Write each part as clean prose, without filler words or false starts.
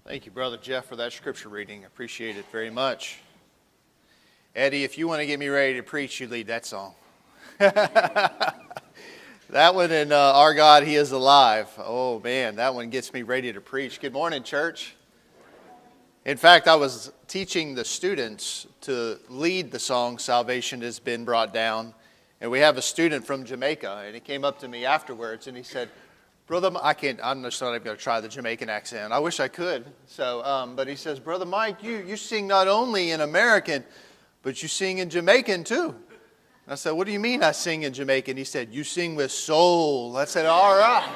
Thank you, Brother Jeff, for that scripture reading. I appreciate it very much. Eddie, if you want to get me ready to preach, you lead that song. That one in Our God, He is Alive. Oh, man, that one gets me ready to preach. Good morning, church. In fact, I was teaching the students to lead the song, Salvation Has Been Brought Down. And we have a student from Jamaica, and he came up to me afterwards, and he said, Brother, I'm just not even going to try the Jamaican accent. I wish I could. But he says, Brother Mike, you sing not only in American, but you sing in Jamaican too. And I said, what do you mean I sing in Jamaican? He said, you sing with soul. I said, all right.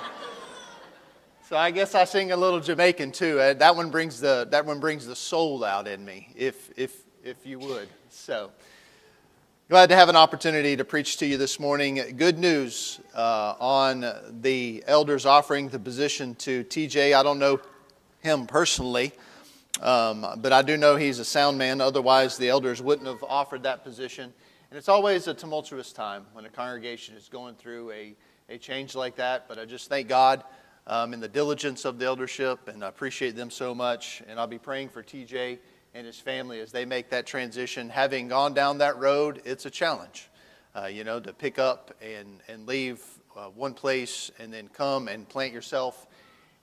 So I guess I sing a little Jamaican too. That one brings the soul out in me, if you would. So glad to have an opportunity to preach to you this morning. Good news on the elders offering the position to TJ. I don't know him personally, but I do know he's a sound man. Otherwise, the elders wouldn't have offered that position. And it's always a tumultuous time when a congregation is going through a change like that. But I just thank God in the diligence of the eldership, and I appreciate them so much. And I'll be praying for TJ and his family as they make that transition. Having gone down that road, it's a challenge, to pick up and leave one place and then come and plant yourself.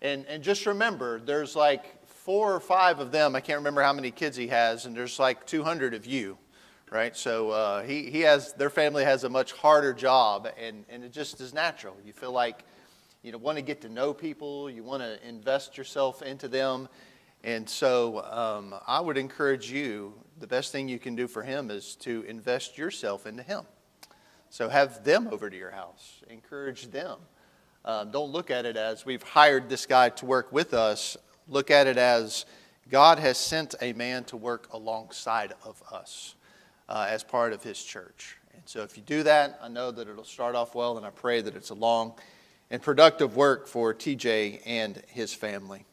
And just remember, there's like 4 or 5 of them. I can't remember how many kids he has, and there's like 200 of you, right? So their family has a much harder job, and it just is natural. You feel like you want to get to know people, you want to invest yourself into them. And so I would encourage you, the best thing you can do for him is to invest yourself into him. So have them over to your house. Encourage them. Don't look at it as we've hired this guy to work with us. Look at it as God has sent a man to work alongside of us as part of his church. And so if you do that, I know that it'll start off well, and I pray that it's a long and productive work for TJ and his family.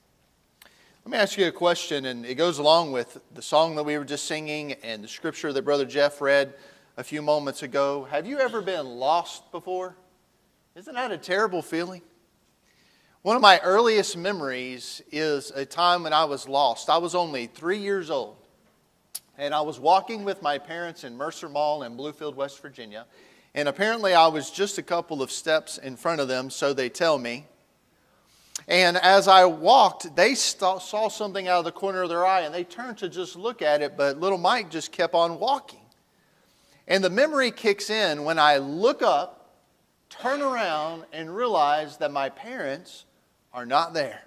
Let me ask you a question, and it goes along with the song that we were just singing and the scripture that Brother Jeff read a few moments ago. Have you ever been lost before? Isn't that a terrible feeling? One of my earliest memories is a time when I was lost. I was only 3 years old, and I was walking with my parents in Mercer Mall in Bluefield, West Virginia, and apparently I was just a couple of steps in front of them, so they tell me. And as I walked, they saw something out of the corner of their eye, and they turned to just look at it, but little Mike just kept on walking. And the memory kicks in when I look up, turn around, and realize that my parents are not there.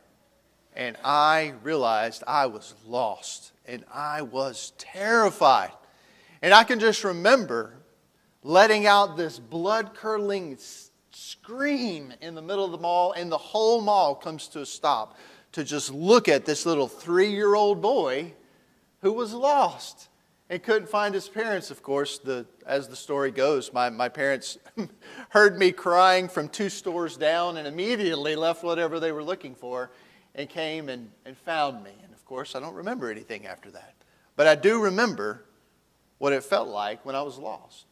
And I realized I was lost, and I was terrified. And I can just remember letting out this blood-curdling scream in the middle of the mall, and the whole mall comes to a stop to just look at this little 3-year-old boy who was lost and couldn't find his parents. Of course, as the story goes, my parents heard me crying from 2 stores down and immediately left whatever they were looking for and came and found me. And of course, I don't remember anything after that. But I do remember what it felt like when I was lost.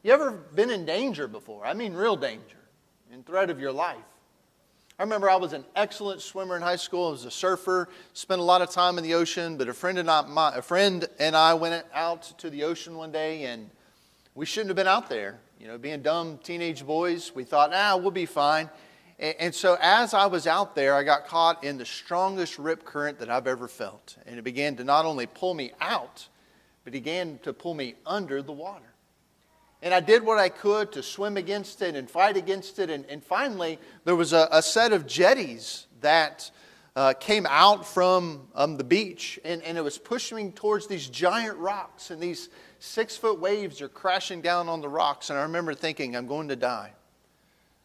You ever been in danger before? I mean real danger, in threat of your life. I remember I was an excellent swimmer in high school. I was a surfer, spent a lot of time in the ocean, but a friend and I went out to the ocean one day, and we shouldn't have been out there. Being dumb teenage boys, we thought, we'll be fine. And so as I was out there, I got caught in the strongest rip current that I've ever felt. And it began to not only pull me out, but it began to pull me under the water. And I did what I could to swim against it and fight against it. And finally, there was a set of jetties that came out from the beach. And it was pushing me towards these giant rocks. And these 6-foot waves are crashing down on the rocks. And I remember thinking, I'm going to die.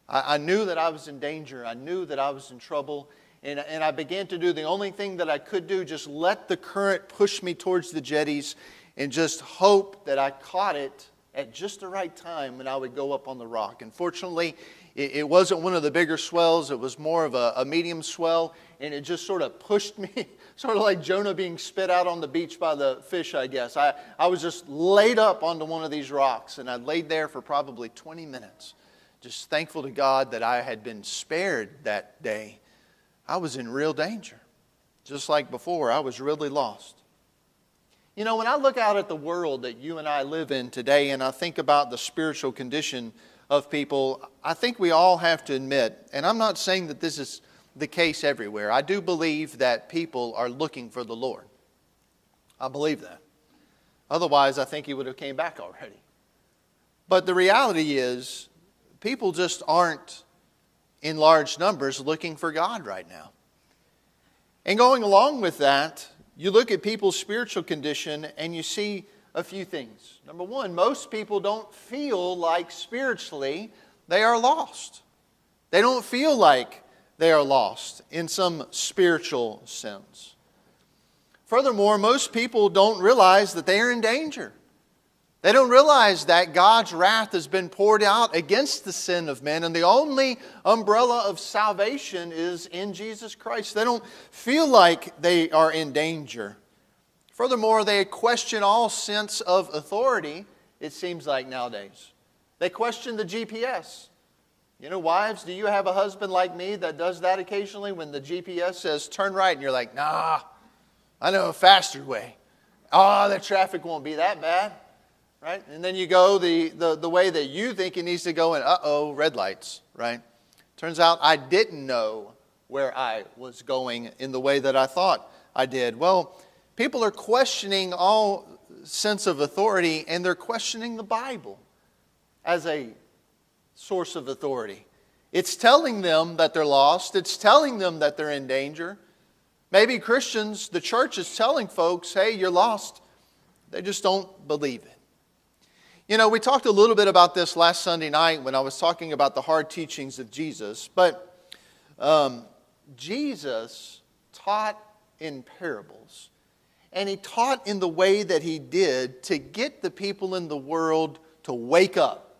I knew that I was in danger. I knew that I was in trouble. And I began to do the only thing that I could do, just let the current push me towards the jetties and just hope that I caught it at just the right time when I would go up on the rock. And fortunately, it wasn't one of the bigger swells. It was more of a medium swell, and it just sort of pushed me, sort of like Jonah being spit out on the beach by the fish, I guess. I was just laid up onto one of these rocks, and I laid there for probably 20 minutes, just thankful to God that I had been spared that day. I was in real danger. Just like before, I was really lost. You know, when I look out at the world that you and I live in today, and I think about the spiritual condition of people, I think we all have to admit, and I'm not saying that this is the case everywhere. I do believe that people are looking for the Lord. I believe that. Otherwise, I think He would have came back already. But the reality is, people just aren't in large numbers looking for God right now. And going along with that, you look at people's spiritual condition and you see a few things. Number one, most people don't feel like spiritually they are lost. They don't feel like they are lost in some spiritual sense. Furthermore, most people don't realize that they are in danger. They don't realize that God's wrath has been poured out against the sin of men, and the only umbrella of salvation is in Jesus Christ. They don't feel like they are in danger. Furthermore, they question all sense of authority, it seems like nowadays. They question the GPS. You know, wives, do you have a husband like me that does that occasionally when the GPS says turn right and you're like, nah, I know a faster way. Oh, the traffic won't be that bad. Right? And then you go the way that you think it needs to go, and red lights, right? Turns out I didn't know where I was going in the way that I thought I did. Well, people are questioning all sense of authority, and they're questioning the Bible as a source of authority. It's telling them that they're lost. It's telling them that they're in danger. Maybe Christians, the church is telling folks, hey, you're lost. They just don't believe it. You know, we talked a little bit about this last Sunday night when I was talking about the hard teachings of Jesus. But Jesus taught in parables. And He taught in the way that He did to get the people in the world to wake up.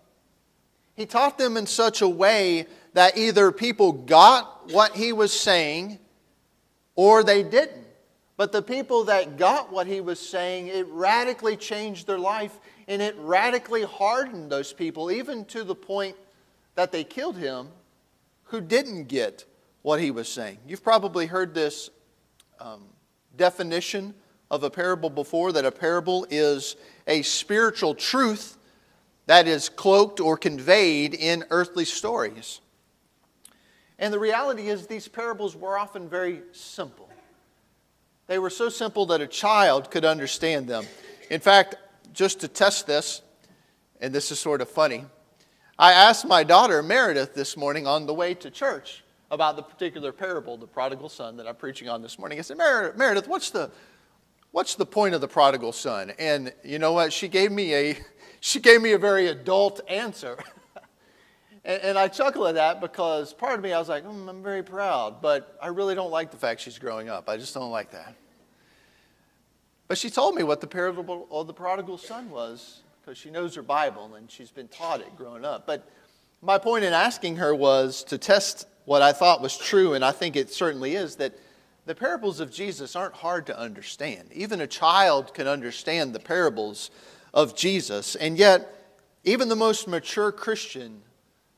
He taught them in such a way that either people got what He was saying or they didn't. But the people that got what He was saying, it radically changed their life. And it radically hardened those people, even to the point that they killed Him, who didn't get what He was saying. You've probably heard this definition of a parable before, that a parable is a spiritual truth that is cloaked or conveyed in earthly stories. And the reality is these parables were often very simple. They were so simple that a child could understand them. In fact, just to test this, and this is sort of funny, I asked my daughter Meredith this morning on the way to church about the particular parable, the prodigal son, that I'm preaching on this morning. I said, Meredith, what's the point of the prodigal son? And you know what? She gave me a very adult answer. and I chuckle at that because part of me, I was like, I'm very proud, but I really don't like the fact she's growing up. I just don't like that. But she told me what the parable of the prodigal son was, because she knows her Bible and she's been taught it growing up. But my point in asking her was to test what I thought was true, and I think it certainly is, that the parables of Jesus aren't hard to understand. Even a child can understand the parables of Jesus. And yet, even the most mature Christian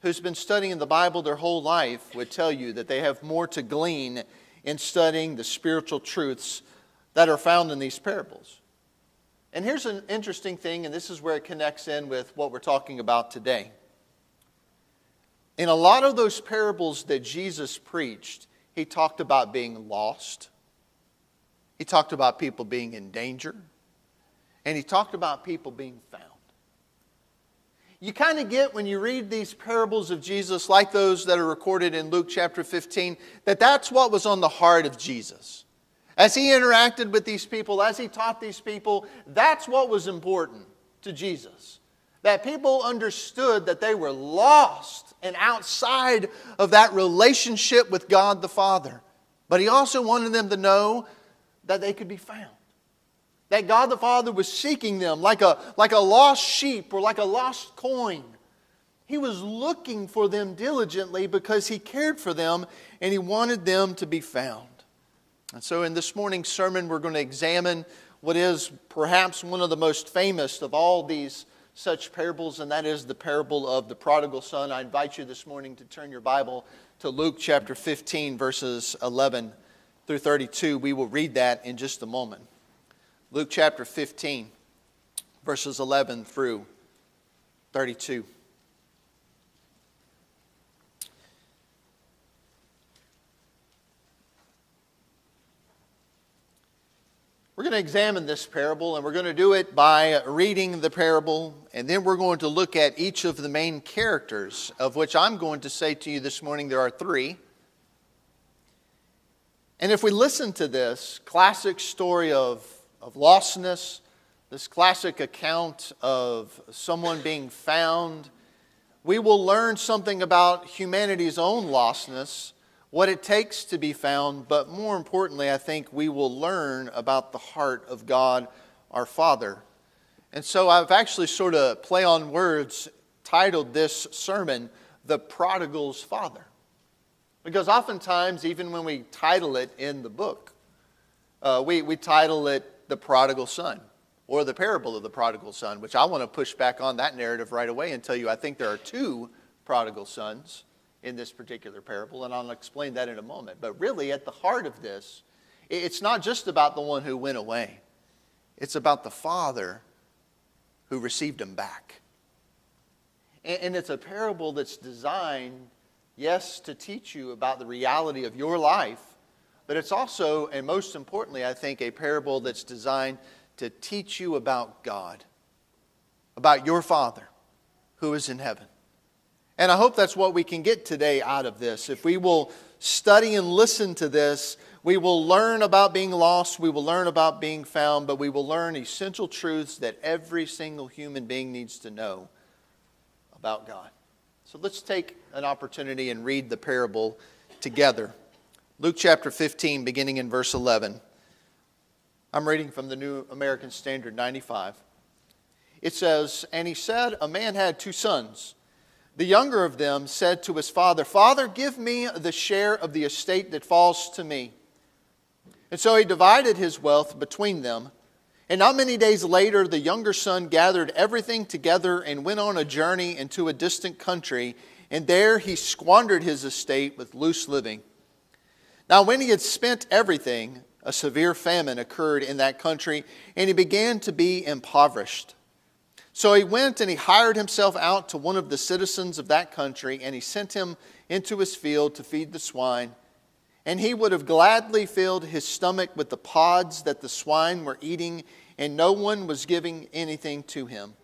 who's been studying the Bible their whole life would tell you that they have more to glean in studying the spiritual truths that are found in these parables. And here's an interesting thing, and this is where it connects in with what we're talking about today. In a lot of those parables that Jesus preached, He talked about being lost. He talked about people being in danger. And He talked about people being found. You kind of get when you read these parables of Jesus, like those that are recorded in Luke chapter 15, that that's what was on the heart of Jesus. As He interacted with these people, as He taught these people, that's what was important to Jesus. That people understood that they were lost and outside of that relationship with God the Father. But He also wanted them to know that they could be found. That God the Father was seeking them like a lost sheep or like a lost coin. He was looking for them diligently because He cared for them and He wanted them to be found. And so in this morning's sermon, we're going to examine what is perhaps one of the most famous of all these such parables, and that is the parable of the prodigal son. I invite you this morning to turn your Bible to Luke chapter 15, verses 11 through 32. We will read that in just a moment. Luke chapter 15, verses 11 through 32. We're going to examine this parable, and we're going to do it by reading the parable, and then we're going to look at each of the main characters, of which I'm going to say to you this morning there are three. And if we listen to this classic story of lostness, this classic account of someone being found, we will learn something about humanity's own lostness, what it takes to be found, but more importantly, I think we will learn about the heart of God, our Father. And so I've actually sort of play on words titled this sermon, The Prodigal's Father. Because oftentimes, even when we title it in the book, we title it The Prodigal Son, or The Parable of the Prodigal Son, which I want to push back on that narrative right away and tell you I think there are two prodigal sons in this particular parable, and I'll explain that in a moment. But really, at the heart of this, it's not just about the one who went away. It's about the father who received him back. And it's a parable that's designed, yes, to teach you about the reality of your life, but it's also, and most importantly, I think, a parable that's designed to teach you about God, about your Father who is in heaven. And I hope that's what we can get today out of this. If we will study and listen to this, we will learn about being lost, we will learn about being found, but we will learn essential truths that every single human being needs to know about God. So let's take an opportunity and read the parable together. Luke chapter 15, beginning in verse 11. I'm reading from the New American Standard 95. It says, "And he said, a man had two sons. The younger of them said to his father, 'Father, give me the share of the estate that falls to me.' And so he divided his wealth between them. And not many days later, the younger son gathered everything together and went on a journey into a distant country, and there he squandered his estate with loose living. Now when he had spent everything, a severe famine occurred in that country, and he began to be impoverished. So he went and he hired himself out to one of the citizens of that country, and he sent him into his field to feed the swine. And he would have gladly filled his stomach with the pods that the swine were eating, and no one was giving anything to him.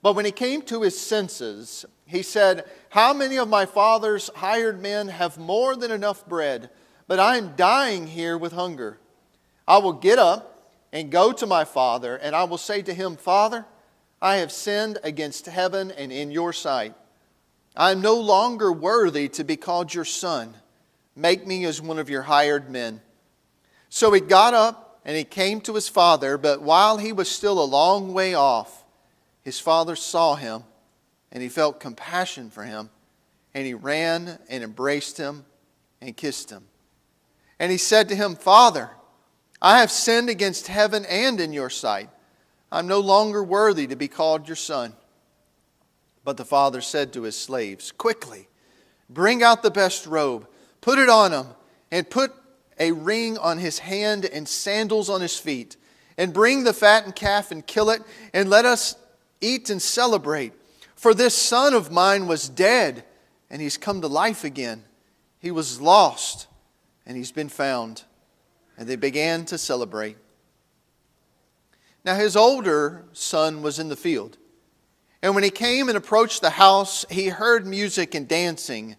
But when he came to his senses, he said, 'How many of my father's hired men have more than enough bread, but I am dying here with hunger? I will get up and go to my father, and I will say to him, Father, I have sinned against heaven and in your sight. I am no longer worthy to be called your son. Make me as one of your hired men.' So he got up and he came to his father, but while he was still a long way off, his father saw him, and he felt compassion for him, and he ran and embraced him and kissed him. And he said to him, 'Father, I have sinned against heaven and in your sight. I'm no longer worthy to be called your son.' But the father said to his slaves, 'Quickly, bring out the best robe, put it on him, and put a ring on his hand and sandals on his feet. And bring the fattened calf and kill it, and let us eat and celebrate. For this son of mine was dead, and he's come to life again. He was lost, and he's been found.' And they began to celebrate. Now his older son was in the field. And when he came and approached the house, he heard music and dancing.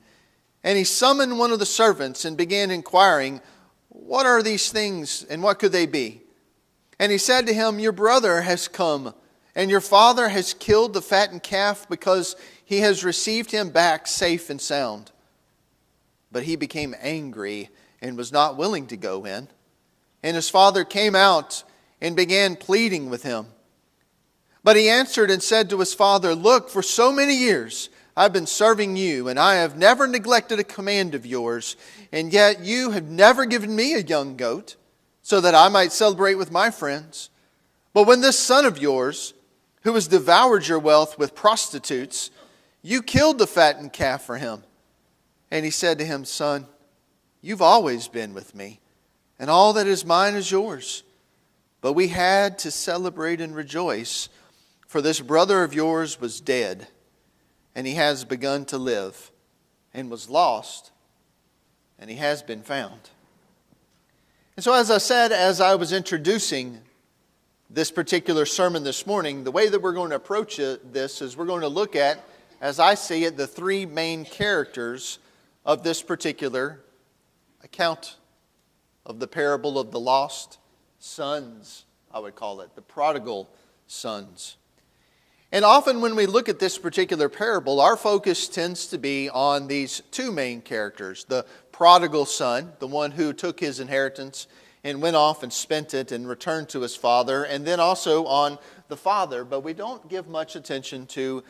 And he summoned one of the servants and began inquiring, 'What are these things, and what could they be?' And he said to him, 'Your brother has come, and your father has killed the fattened calf, because he has received him back safe and sound.' But he became angry and was not willing to go in. And his father came out and began pleading with him. But he answered and said to his father, 'Look, for so many years I've been serving you, and I have never neglected a command of yours, and yet you have never given me a young goat, so that I might celebrate with my friends. But when this son of yours, who has devoured your wealth with prostitutes, you killed the fattened calf for him.' And he said to him, 'Son, you've always been with me, and all that is mine is yours. But we had to celebrate and rejoice, for this brother of yours was dead, and he has begun to live, and was lost, and he has been found." And so as I said, as I was introducing this particular sermon this morning, the way that we're going to approach this is we're going to look at, as I see it, the three main characters of this particular account of the parable of the lost sons, I would call it, the prodigal sons. And often when we look at this particular parable, our focus tends to be on these two main characters. The prodigal son, the one who took his inheritance and went off and spent it and returned to his father, and then also on the father. But we don't give much attention to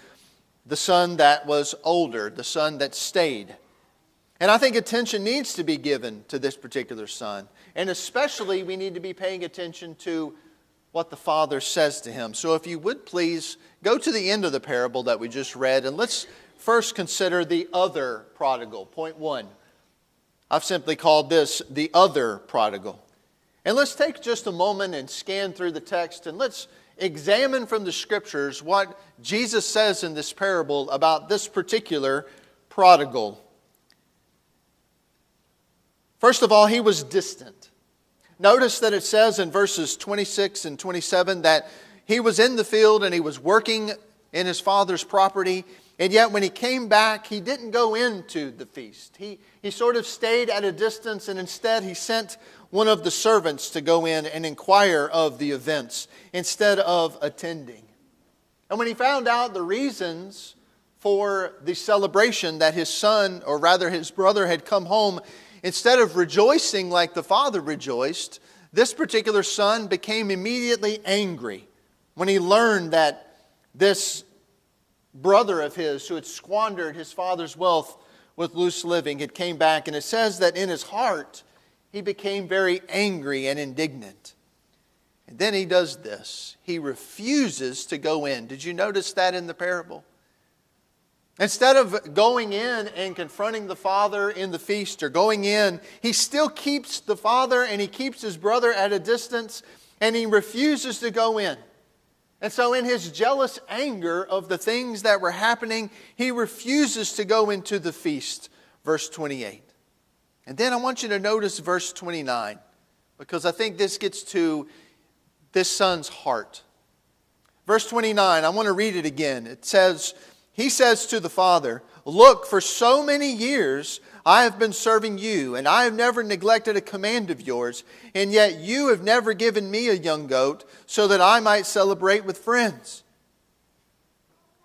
the son that was older, the son that stayed. And I think attention needs to be given to this particular son. And especially we need to be paying attention to what the father says to him. So if you would please go to the end of the parable that we just read, and let's first consider the other prodigal. Point 1. I've simply called this the other prodigal. And let's take just a moment and scan through the text, and let's examine from the Scriptures what Jesus says in this parable about this particular prodigal. First of all, he was distant. Notice that it says in verses 26 and 27 that he was in the field and he was working in his father's property, and yet when he came back, he didn't go into the feast. He sort of stayed at a distance, and instead he sent one of the servants to go in and inquire of the events instead of attending. And when he found out the reasons for the celebration that his son, or rather his brother, had come home, instead of rejoicing like the father rejoiced, this particular son became immediately angry when he learned that this brother of his, who had squandered his father's wealth with loose living, had came back. And it says that in his heart, he became very angry and indignant. And then he does this. He refuses to go in. Did you notice that in the parable? Instead of going in and confronting the father in the feast or going in, he still keeps the father and he keeps his brother at a distance, and he refuses to go in. And so in his jealous anger of the things that were happening, he refuses to go into the feast. Verse 28. And then I want you to notice verse 29, because I think this gets to this son's heart. Verse 29, I want to read it again. It says, he says to the father, "Look, for so many years I have been serving you, and I have never neglected a command of yours, and yet you have never given me a young goat so that I might celebrate with friends."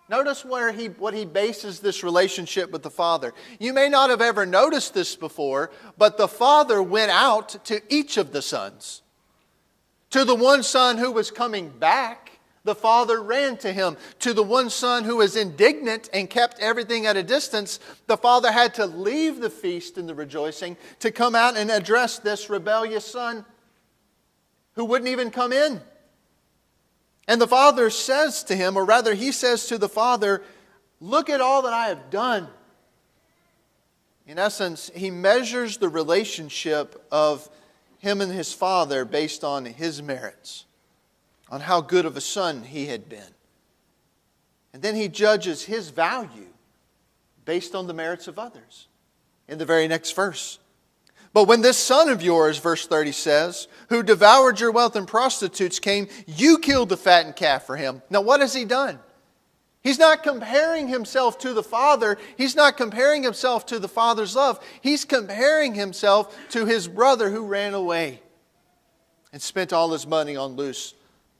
Notice what he bases this relationship with the father. You may not have ever noticed this before, but the father went out to each of the sons. To the one son who was coming back, the father ran to him. To the one son who was indignant and kept everything at a distance, the father had to leave the feast and the rejoicing to come out and address this rebellious son who wouldn't even come in. And the father says to him, or rather he says to the father, "Look at all that I have done." In essence, he measures the relationship of him and his father based on his merits, on how good of a son he had been. And then he judges his value based on the merits of others in the very next verse. "But when this son of yours," verse 30 says, "who devoured your wealth in prostitutes came, you killed the fattened calf for him." Now what has he done? He's not comparing himself to the father. He's not comparing himself to the father's love. He's comparing himself to his brother who ran away and spent all his money on loose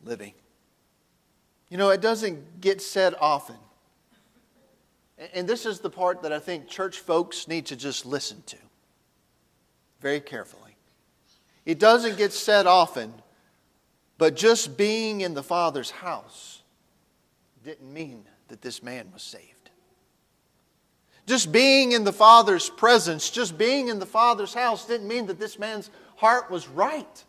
living. You know, it doesn't get said often. And this is the part that I think church folks need to just listen to very carefully. It doesn't get said often, but just being in the Father's house didn't mean that this man was saved. Just being in the Father's presence, just being in the Father's house didn't mean that this man's heart was right.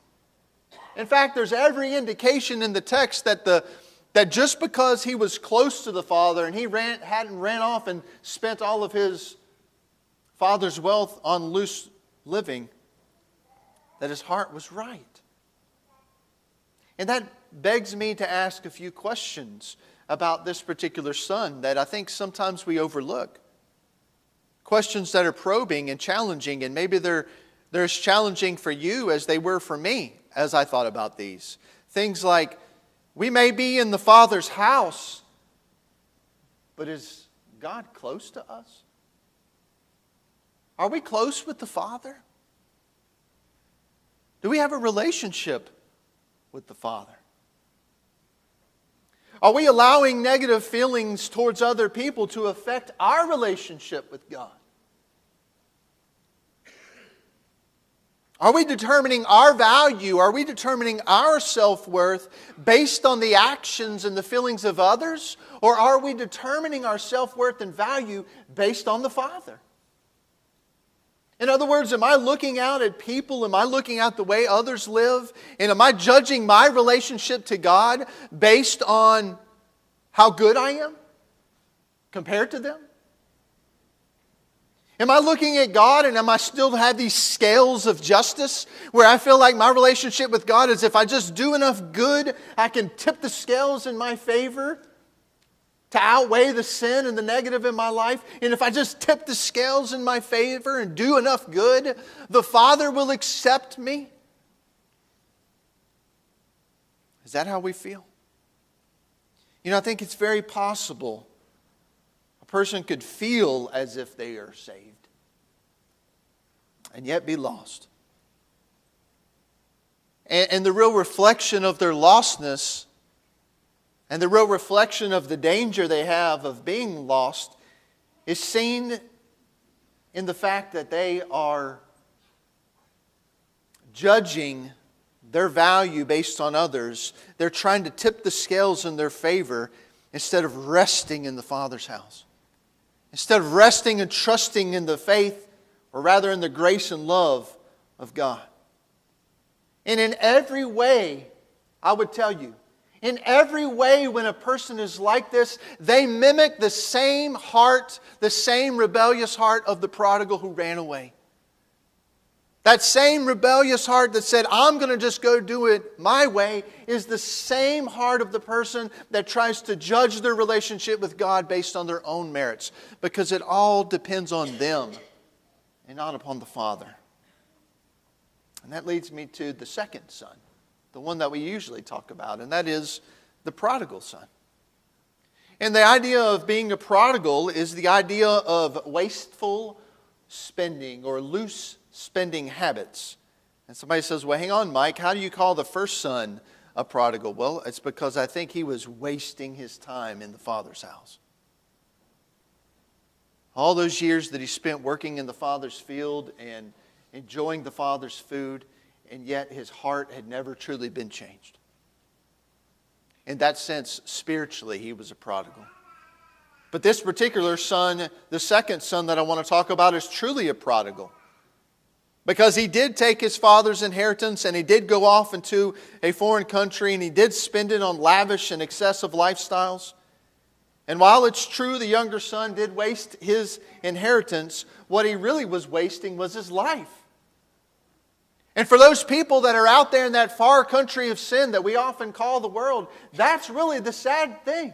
In fact, there's every indication in the text that just because he was close to the Father and he hadn't ran off and spent all of his father's wealth on loose living, that his heart was right. And that begs me to ask a few questions about this particular son that I think sometimes we overlook. Questions that are probing and challenging, and maybe they're as challenging for you as they were for me as I thought about these. Things like, we may be in the Father's house, but is God close to us? Are we close with the Father? Do we have a relationship with the Father? Are we allowing negative feelings towards other people to affect our relationship with God? Are we determining our value? Are we determining our self-worth based on the actions and the feelings of others? Or are we determining our self-worth and value based on the Father? In other words, am I looking out at people? Am I looking at the way others live? And am I judging my relationship to God based on how good I am compared to them? Am I looking at God and am I still have these scales of justice where I feel like my relationship with God is if I just do enough good, I can tip the scales in my favor to outweigh the sin and the negative in my life? And if I just tip the scales in my favor and do enough good, the Father will accept me? Is that how we feel? You know, I think it's very possible a person could feel as if they are saved and yet be lost. And the real reflection of their lostness and the real reflection of the danger they have of being lost is seen in the fact that they are judging their value based on others. They're trying to tip the scales in their favor instead of resting in the Father's house. Instead of resting and trusting in the faith, or rather in the grace and love of God. And in every way, I would tell you, in every way when a person is like this, they mimic the same heart, the same rebellious heart of the prodigal who ran away. That same rebellious heart that said, I'm going to just go do it my way, is the same heart of the person that tries to judge their relationship with God based on their own merits. Because it all depends on them and not upon the Father. And that leads me to the second son, the one that we usually talk about, and that is the prodigal son. And the idea of being a prodigal is the idea of wasteful spending or loose spending habits. And somebody says, well, hang on, Mike, how do you call the first son a prodigal? Well, it's because I think he was wasting his time in the Father's house. All those years that he spent working in the Father's field and enjoying the Father's food, and yet his heart had never truly been changed. In that sense, spiritually, he was a prodigal. But this particular son, the second son that I want to talk about, is truly a prodigal. Because he did take his father's inheritance and he did go off into a foreign country and he did spend it on lavish and excessive lifestyles. And while it's true the younger son did waste his inheritance, what he really was wasting was his life. And for those people that are out there in that far country of sin that we often call the world, that's really the sad thing.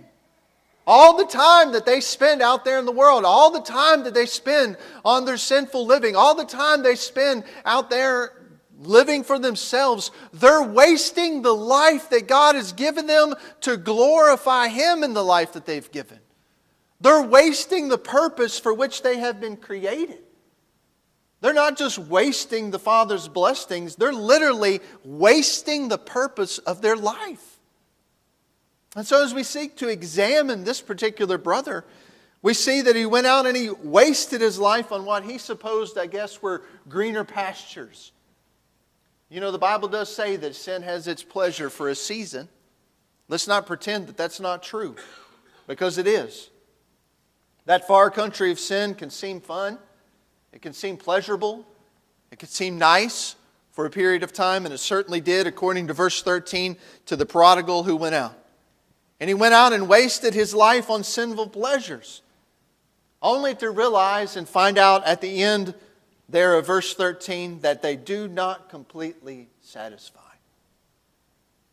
All the time that they spend out there in the world, all the time that they spend on their sinful living, all the time they spend out there living for themselves, they're wasting the life that God has given them to glorify Him in the life that they've given. They're wasting the purpose for which they have been created. They're not just wasting the Father's blessings, they're literally wasting the purpose of their life. And so as we seek to examine this particular brother, we see that he went out and he wasted his life on what he supposed, I guess, were greener pastures. You know, the Bible does say that sin has its pleasure for a season. Let's not pretend that that's not true, because it is. That far country of sin can seem fun. It can seem pleasurable. It can seem nice for a period of time, and it certainly did, according to verse 13, to the prodigal who went out. And he went out and wasted his life on sinful pleasures, only to realize and find out at the end there of verse 13, that they do not completely satisfy.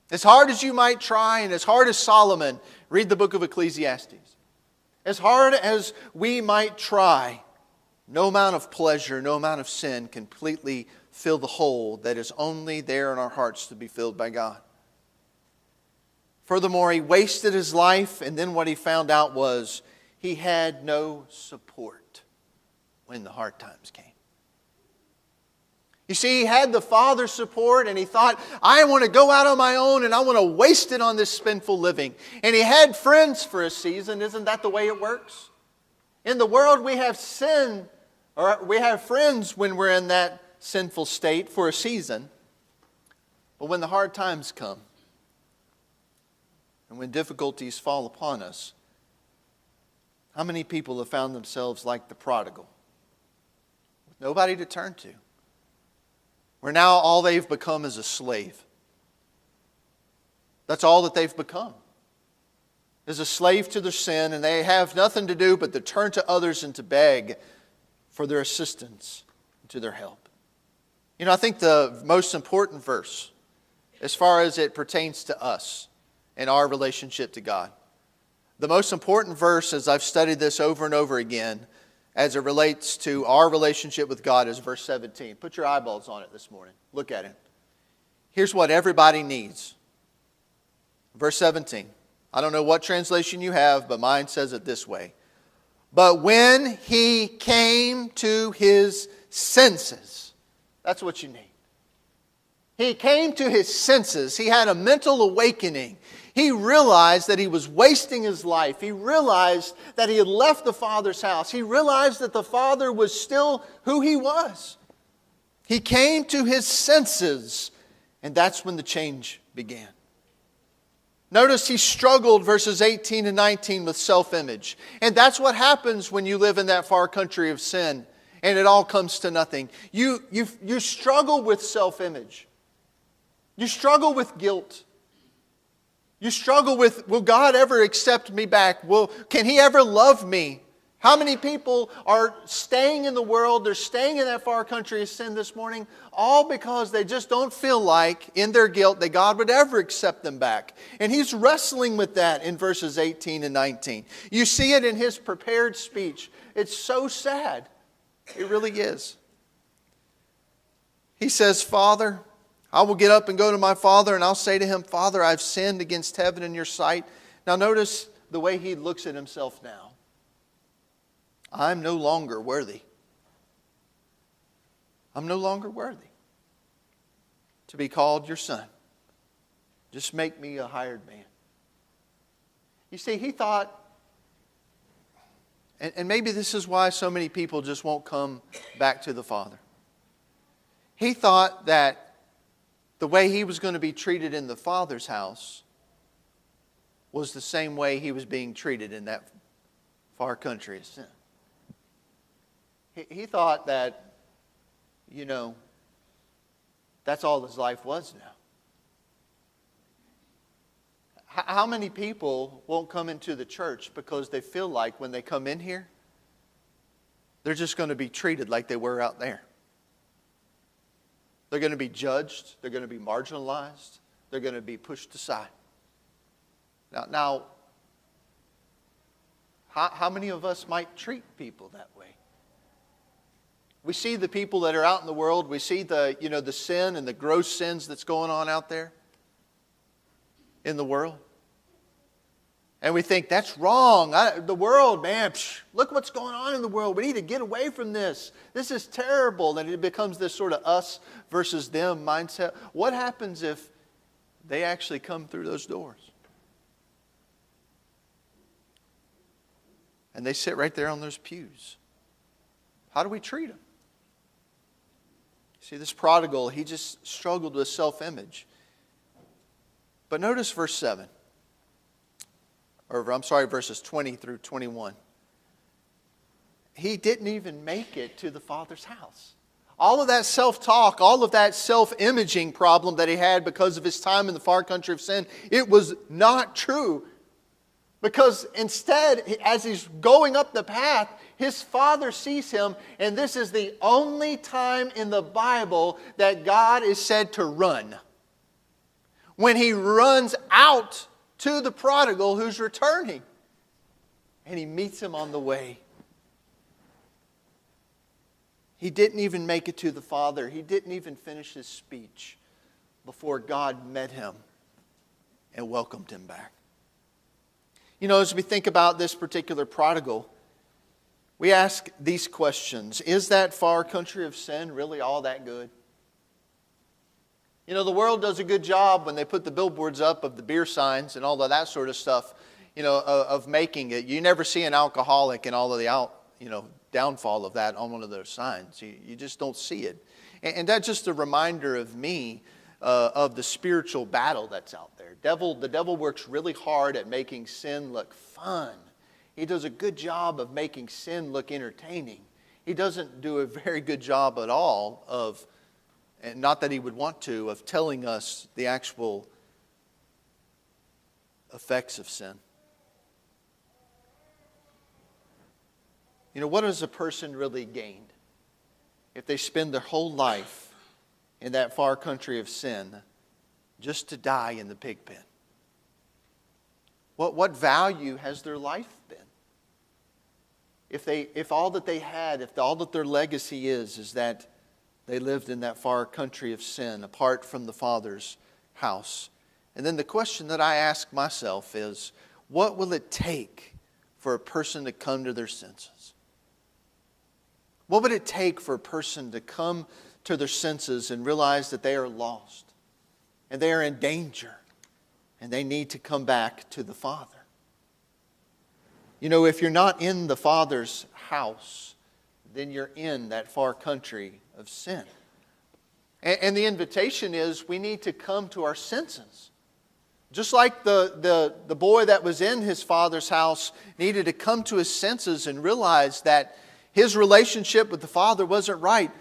As hard as you might try, and as hard as Solomon, read the book of Ecclesiastes. As hard as we might try, no amount of pleasure, no amount of sin completely fill the hole that is only there in our hearts to be filled by God. Furthermore, he wasted his life, and then what he found out was he had no support when the hard times came. You see, he had the Father's support, and he thought, I want to go out on my own, and I want to waste it on this sinful living. And he had friends for a season. Isn't that the way it works? In the world, we have sin, or we have friends when we're in that sinful state for a season. But when the hard times come, and when difficulties fall upon us, how many people have found themselves like the prodigal, with nobody to turn to? Where now all they've become is a slave. That's all that they've become, is a slave to their sin, and they have nothing to do but to turn to others and to beg for their assistance and to their help. You know, I think the most important verse, as far as it pertains to us and our relationship to God, the most important verse, as I've studied this over and over again, as it relates to our relationship with God, is verse 17. Put your eyeballs on it this morning. Look at it. Here's what everybody needs. Verse 17. I don't know what translation you have, but mine says it this way. But when he came to his senses, that's what you need. He came to his senses. He had a mental awakening. He realized that he was wasting his life. He realized that he had left the Father's house. He realized that the Father was still who he was. He came to his senses, and that's when the change began. Notice he struggled, verses 18 and 19, with self-image. And that's what happens when you live in that far country of sin, and it all comes to nothing. You struggle with self-image. You struggle with guilt. You struggle with, will God ever accept me back? Can He ever love me? How many people are staying in the world, they're staying in that far country of sin this morning, all because they just don't feel like, in their guilt, that God would ever accept them back. And he's wrestling with that in verses 18 and 19. You see it in his prepared speech. It's so sad. It really is. He says, Father, I will get up and go to my father, and I'll say to him, Father, I've sinned against heaven and your sight. Now notice the way he looks at himself now. I'm no longer worthy. I'm no longer worthy to be called your son. Just make me a hired man. You see, he thought, and maybe this is why so many people just won't come back to the Father. He thought that the way he was going to be treated in the Father's house was the same way he was being treated in that far country of sin. He thought that, that's all his life was now. How many people won't come into the church because they feel like when they come in here, they're just going to be treated like they were out there? They're going to be judged. They're going to be marginalized. They're going to be pushed aside. Now, how many of us might treat people that way? We see the people that are out in the world. We see the sin and the gross sins that's going on out there in the world. And we think, that's wrong. The world, man, look what's going on in the world. We need to get away from this. This is terrible. And it becomes this sort of us versus them mindset. What happens if they actually come through those doors? And they sit right there on those pews. How do we treat them? See, this prodigal, he just struggled with self-image. But notice verse 7. Verses 20 through 21. He didn't even make it to the Father's house. All of that self-talk, all of that self-imaging problem that he had because of his time in the far country of sin, it was not true. Because instead, as he's going up the path, His father sees him, and this is the only time in the Bible that God is said to run. When he runs out to the prodigal who's returning, and he meets him on the way. He didn't even make it to the father. He didn't even finish his speech before God met him and welcomed him back. You know, as we think about this particular prodigal, we ask these questions. Is that far country of sin really all that good? You know, the world does a good job when they put the billboards up of the beer signs and all of that sort of stuff, you know, of making it. You never see an alcoholic and all of the downfall of that on one of those signs. You just don't see it. And that's just a reminder of me of the spiritual battle that's out there. The devil works really hard at making sin look fun. He does a good job of making sin look entertaining. He doesn't do a very good job at all of, and not that he would want to, of telling us the actual effects of sin. You know, what has a person really gained if they spend their whole life in that far country of sin just to die in the pig pen? What value has their life been? If all that they had, if all that their legacy is that they lived in that far country of sin, apart from the Father's house. And then the question that I ask myself is, what will it take for a person to come to their senses? What would it take for a person to come to their senses and realize that they are lost and they are in danger and they need to come back to the Father? You know, if you're not in the Father's house, then you're in that far country of sin. And the invitation is we need to come to our senses. Just like the boy that was in his father's house needed to come to his senses and realize that his relationship with the Father wasn't right.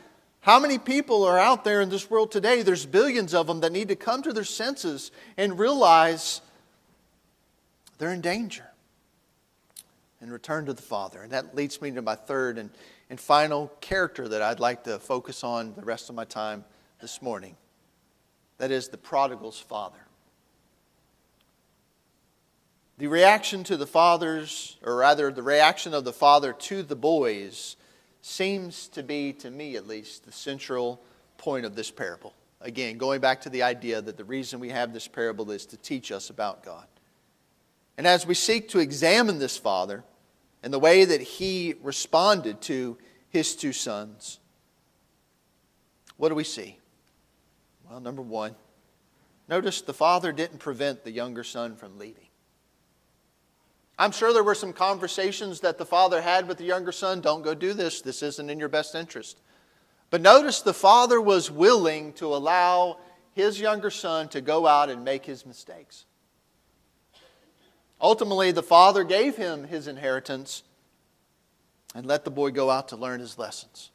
How many people are out there in this world today? There's billions of them that need to come to their senses and realize they're in danger and return to the Father. And that leads me to my third and final character that I'd like to focus on the rest of my time this morning. That is the prodigal's father. The reaction to the fathers, or rather the reaction of the father to the boys, seems to be, to me at least, the central point of this parable. Again, going back to the idea that the reason we have this parable is to teach us about God. And as we seek to examine this father and the way that he responded to his two sons, what do we see? Well, number one, notice the father didn't prevent the younger son from leaving. I'm sure there were some conversations that the father had with the younger son. Don't go do this. This isn't in your best interest. But notice the father was willing to allow his younger son to go out and make his mistakes. Ultimately, the father gave him his inheritance and let the boy go out to learn his lessons.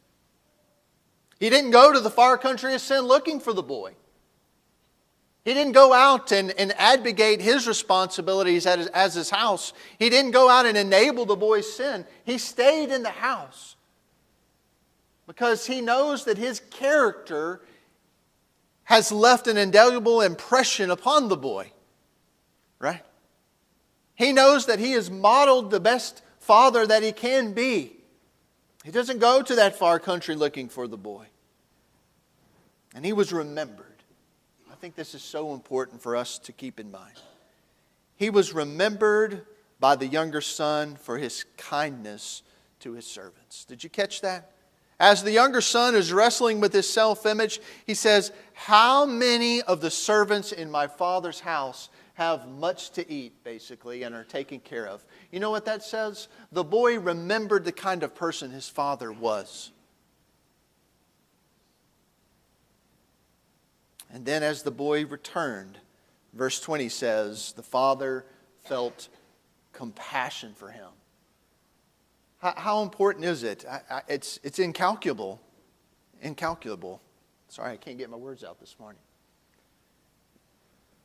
He didn't go to the far country of sin looking for the boy. He didn't go out and advocate his responsibilities as his house. He didn't go out and enable the boy's sin. He stayed in the house because he knows that his character has left an indelible impression upon the boy. Right? He knows that he has modeled the best father that he can be. He doesn't go to that far country looking for the boy. And he was remembered. I think this is so important for us to keep in mind. He was remembered by the younger son for his kindness to his servants. Did you catch that? As the younger son is wrestling with his self-image, he says, how many of the servants in my father's house have much to eat, basically, and are taken care of? You know what that says? The boy remembered the kind of person his father was. And then as the boy returned, verse 20 says, the father felt compassion for him. How important is it? It's incalculable. Incalculable. Sorry, I can't get my words out this morning.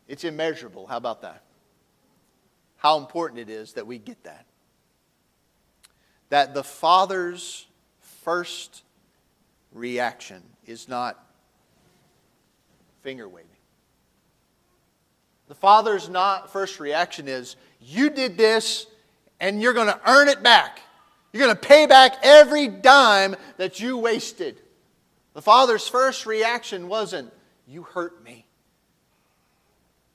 It's immeasurable. How about that? How important it is that we get that. that the father's first reaction is not finger waving. The father's first reaction is, you did this and you're going to earn it back. You're going to pay back every dime that you wasted. The father's first reaction wasn't, you hurt me.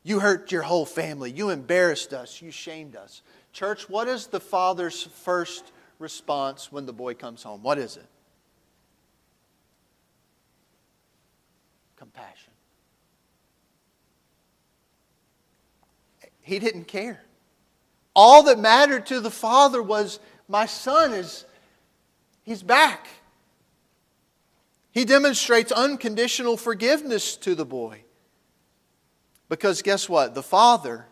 You hurt your whole family. You embarrassed us. You shamed us. Church, what is the father's first response when the boy comes home? What is it? Compassion. He didn't care. All that mattered to the father was, my son he's back. He demonstrates unconditional forgiveness to the boy. Because guess what? The father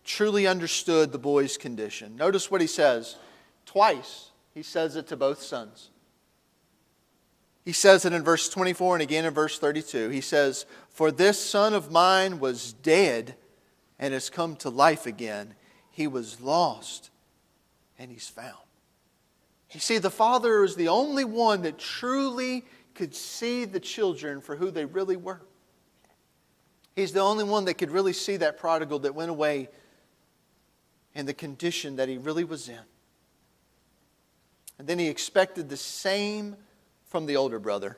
truly understood the boy's condition. Notice what he says. Twice he says it to both sons. He says it in verse 24 and again in verse 32. He says, for this son of mine was dead and has come to life again. He was lost and he's found. You see, the father is the only one that truly could see the children for who they really were. He's the only one that could really see that prodigal that went away in the condition that he really was in. And then he expected the same from the older brother.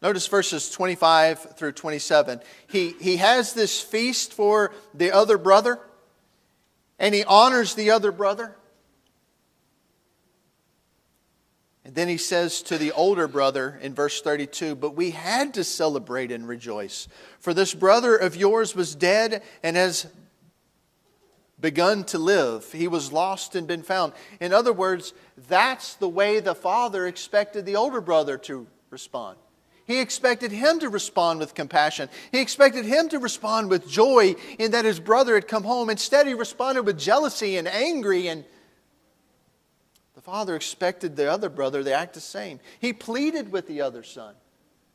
Notice verses 25 through 27. He has this feast for the other brother, and he honors the other brother. And then he says to the older brother in verse 32, but we had to celebrate and rejoice, for this brother of yours was dead and has begun to live. He was lost and been found. In other words, that's the way the father expected the older brother to respond. He expected him to respond with compassion. He expected him to respond with joy in that his brother had come home. Instead, he responded with jealousy and angry, and the father expected the other brother to act the same. He pleaded with the other son.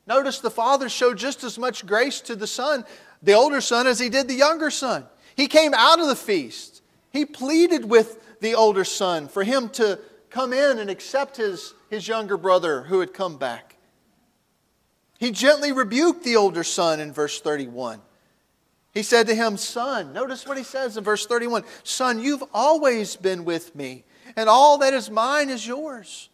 Notice the father showed just as much grace to the son, the older son, as he did the younger son. He came out of the feast. He pleaded with the older son for him to come in and accept his younger brother who had come back. He gently rebuked the older son in verse 31. He said to him, son, notice what he says in verse 31, son, you've always been with me, and all that is mine is yours.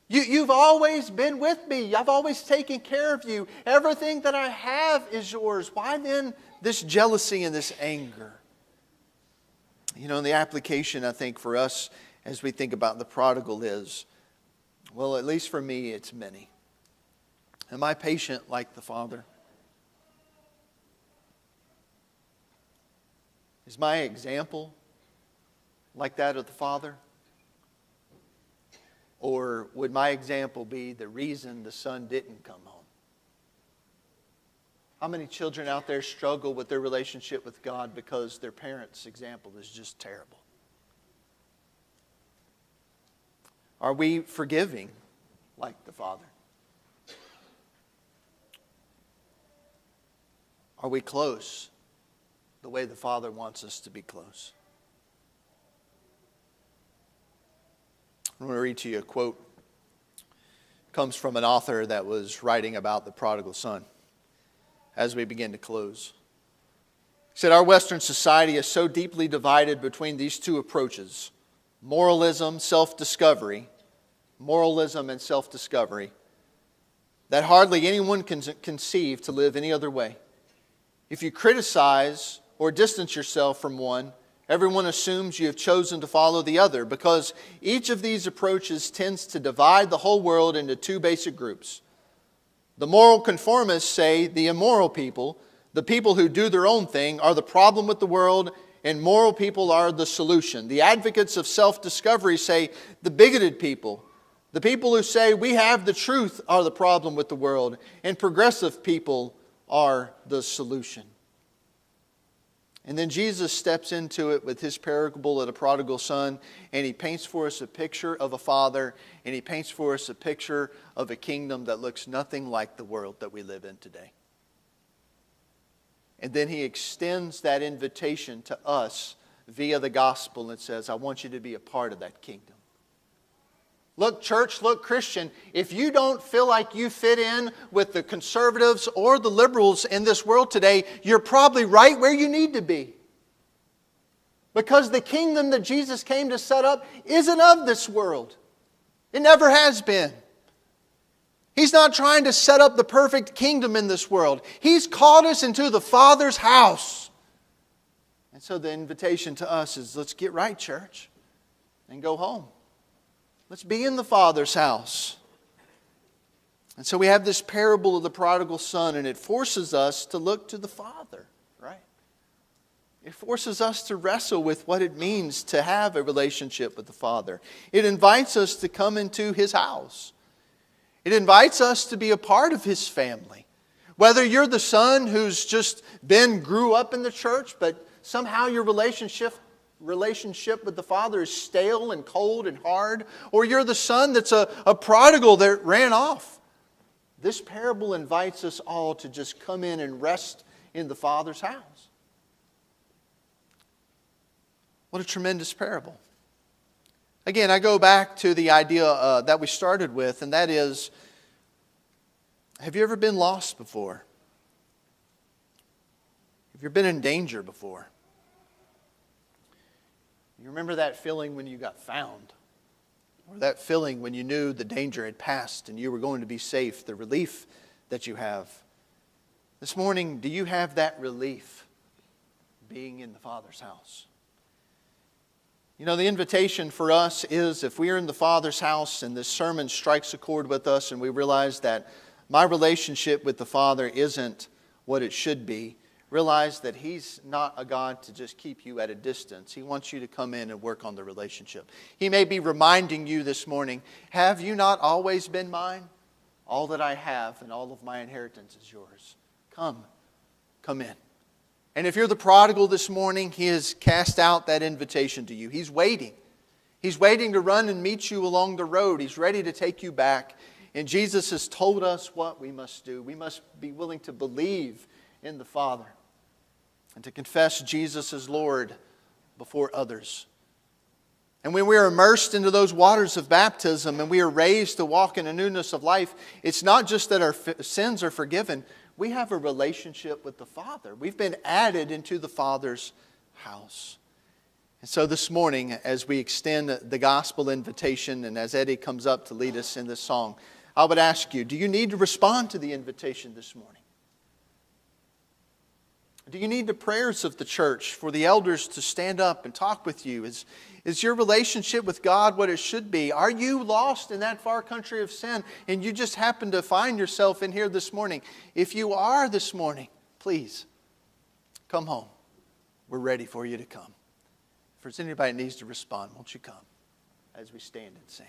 You've always been with me. I've always taken care of you. Everything that I have is yours. Why then this jealousy and this anger? You know, the application, I think, for us as we think about the prodigal is, well, at least for me, it's many. Am I patient like the father? Is my example like that of the father? Or would my example be the reason the son didn't come home? How many children out there struggle with their relationship with God because their parents' example is just terrible? Are we forgiving like the father? Are we close the way the Father wants us to be close? I'm going to read to you a quote. It comes from an author that was writing about the prodigal son as we begin to close. He said, our Western society is so deeply divided between these two approaches, moralism and self-discovery, that hardly anyone can conceive to live any other way. If you criticize or distance yourself from one, everyone assumes you have chosen to follow the other, because each of these approaches tends to divide the whole world into two basic groups. The moral conformists say the immoral people, the people who do their own thing, are the problem with the world, and moral people are the solution. The advocates of self-discovery say the bigoted people, the people who say we have the truth, are the problem with the world, and progressive people are the solution. And then Jesus steps into it with his parable of the prodigal son, and he paints for us a picture of a father, and he paints for us a picture of a kingdom that looks nothing like the world that we live in today. And then he extends that invitation to us via the gospel and says, I want you to be a part of that kingdom. Look, church, look, Christian, if you don't feel like you fit in with the conservatives or the liberals in this world today, you're probably right where you need to be. Because the kingdom that Jesus came to set up isn't of this world. It never has been. He's not trying to set up the perfect kingdom in this world. He's called us into the Father's house. And so the invitation to us is, let's get right, church, and go home. Let's be in the Father's house. And so we have this parable of the prodigal son, and it forces us to look to the Father, right? It forces us to wrestle with what it means to have a relationship with the Father. It invites us to come into His house. It invites us to be a part of His family. Whether you're the son who's just grew up in the church, but somehow your relationship with the Father is stale and cold and hard, or you're the son that's a prodigal that ran off. This parable invites us all to just come in and rest in the Father's house. What a tremendous parable. Again, I go back to the idea that we started with, and that is, have you ever been lost before? Have you ever been in danger before? You remember that feeling when you got found? Or that feeling when you knew the danger had passed and you were going to be safe, the relief that you have. This morning, do you have that relief being in the Father's house? You know, the invitation for us is, if we are in the Father's house and this sermon strikes a chord with us and we realize that my relationship with the Father isn't what it should be, realize that He's not a God to just keep you at a distance. He wants you to come in and work on the relationship. He may be reminding you this morning, have you not always been mine? All that I have and all of my inheritance is yours. Come in. And if you're the prodigal this morning, He has cast out that invitation to you. He's waiting. He's waiting to run and meet you along the road. He's ready to take you back. And Jesus has told us what we must do. We must be willing to believe in the Father and to confess Jesus as Lord before others. And when we are immersed into those waters of baptism and we are raised to walk in a newness of life, it's not just that our sins are forgiven. We have a relationship with the Father. We've been added into the Father's house. And so this morning, as we extend the gospel invitation and as Eddie comes up to lead us in this song, I would ask you, do you need to respond to the invitation this morning? Do you need the prayers of the church for the elders to stand up and talk with you? Is your relationship with God what it should be? Are you lost in that far country of sin and you just happen to find yourself in here this morning? If you are this morning, please come home. We're ready for you to come. If there's anybody that needs to respond, won't you come as we stand and sing?